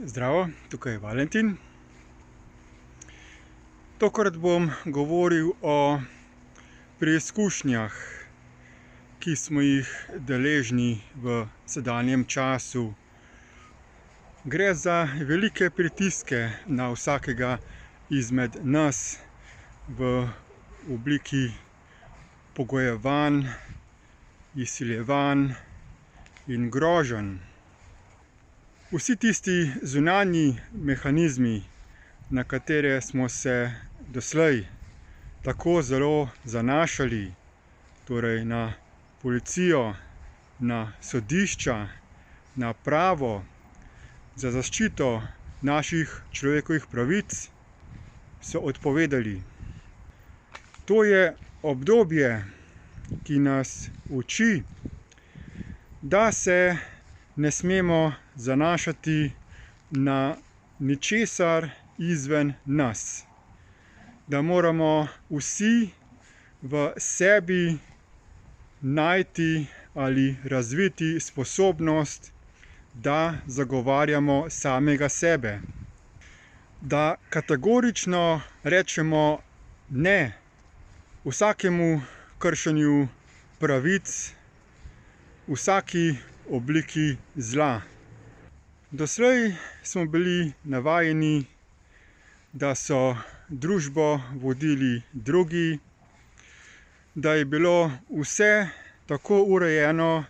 Zdravo, tukaj je Valentin. Tokrat bom govoril o preizkušnjah, ki smo jih deležni v sedanjem času. Gre za velike pritiske na vsakega izmed nas v obliki pogojevanj, izsiljevanj in groženj. Vsi tisti zunanji mehanizmi, na katere smo se doslej tako zelo zanašali, torej na policijo, na sodišča, na pravo, za zaščito naših človekovih pravic, so odpovedali. To je obdobje, ki nas uči, da se ne smemo zanašati na ničesar izven nas. Da moramo vsi v sebi najti ali razviti sposobnost, da zagovarjamo samega sebe. Da kategorično rečemo ne vsakemu kršenju pravic, vsaki obliki zla. Doslej smo bili navajeni, da so družbo vodili drugi, da je bilo vse tako urejeno,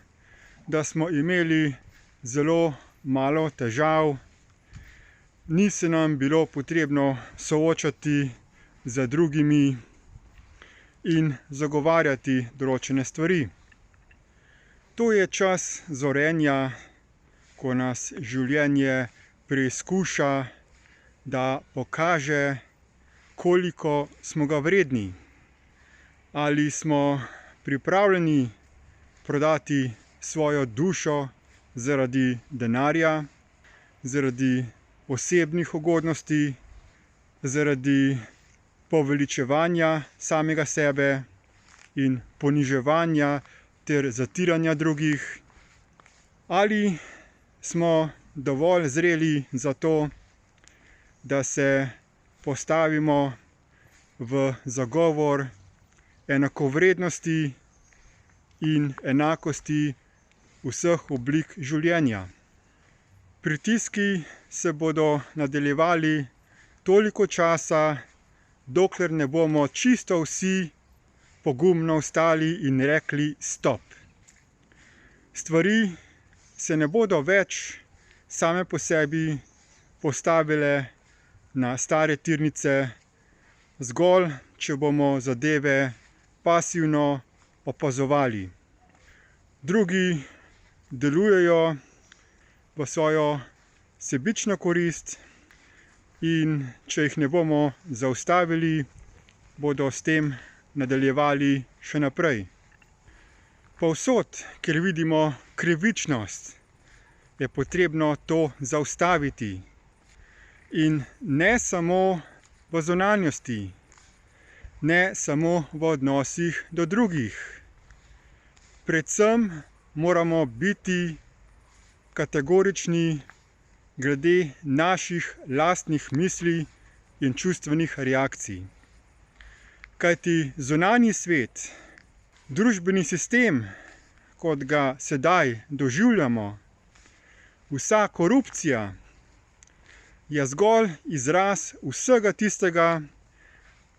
da smo imeli zelo malo težav, ni se nam bilo potrebno soočati z drugimi in zagovarjati določene stvari. To je čas zorenja, ko nas življenje preizkuša, da pokaže, koliko smo ga vredni. Ali smo pripravljeni prodati svojo dušo zaradi denarja, zaradi osebnih ugodnosti, zaradi poveličevanja samega sebe in poniževanja ter zatiranja drugih, ali smo dovolj zreli za to, da se postavimo v zagovor enakovrednosti in enakosti vseh oblik življenja. Pritiski se bodo nadaljevali toliko časa, dokler ne bomo čisto vsi pogumno vstali in rekli stop. Stvari se ne bodo več same po sebi postavile na stare tirnice, zgolj če bomo zadeve pasivno opazovali. Drugi delujejo v svojo sebično korist in če jih ne bomo zaustavili, bodo s tem nadaljevali še naprej. Povsod, kjer vidimo krivičnost, je potrebno to zaustaviti. In ne samo v zunanjosti, ne samo v odnosih do drugih. Predvsem moramo biti kategorični glede naših lastnih misli in čustvenih reakcij. Kajti zunanji svet, družbeni sistem, kot ga sedaj doživljamo, vsa korupcija, je zgolj izraz vsega tistega,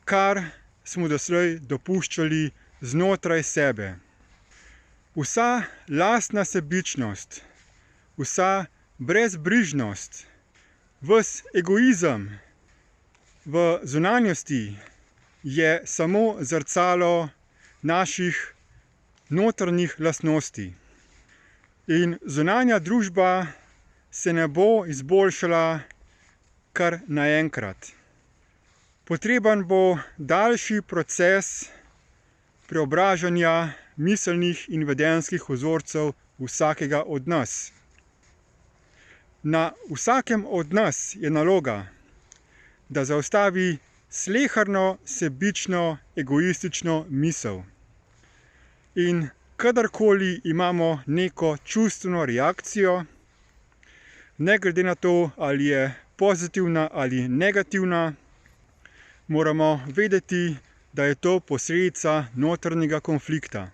kar smo doslej dopuščali znotraj sebe. Vsa lastna sebičnost, vsa brezbrižnost, ves egoizem v zunanjosti je samo zrcalo naših notranjih lastnosti. In zunanja družba se ne bo izboljšala kar naenkrat. Potreben bo daljši proces preobražanja miselnih in vedenjskih vzorcev vsakega od nas. Na vsakem od nas je naloga, da zaustavi sleherno, sebično, egoistično misel. In kadarkoli imamo neko čustveno reakcijo, Ne glede na to, ali je pozitivna ali negativna, moramo vedeti, da je to posledica notranjega konflikta.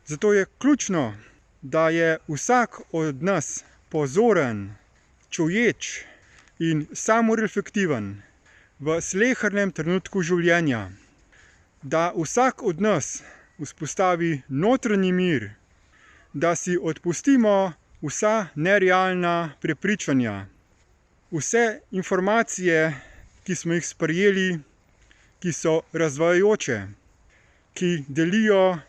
Zato je ključno, da je vsak od nas pozoren, čuječ in samoreflektiven v slehernem trenutku življenja, da vsak od nas vzpostavi notranji mir, da si odpustimo vsa nerealna prepričanja, vse informacije, ki smo jih sprejeli, ki so razvajajoče, ki delijo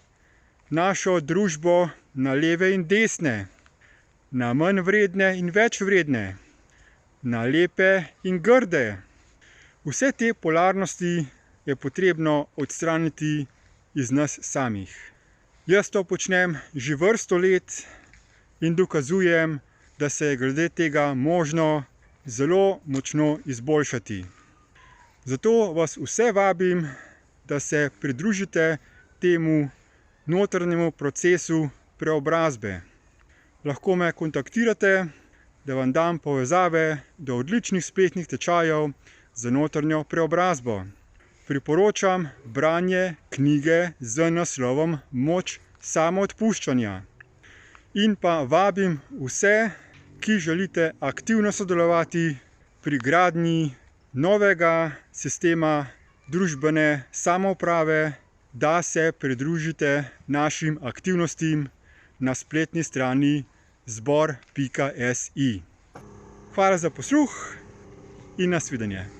našo družbo na leve in desne, na manj vredne in več vredne, na lepe in grde. Vse te polarnosti je potrebno odstraniti iz nas samih. Jaz to počnem že vrsto let in dokazujem, da se je glede tega možno zelo močno izboljšati. Zato vas vse vabim, da se pridružite temu notranjemu procesu preobrazbe. Lahko me kontaktirate, da vam dam povezave do odličnih spletnih tečajev za notranjo preobrazbo. Priporočam branje knjige z naslovom Moč samoodpuščanja. In pa vabim vse, ki želite aktivno sodelovati pri gradnji novega sistema družbene samouprave, da se pridružite našim aktivnostim na spletni strani zbor.si. Hvala za posluh in nasvidenje.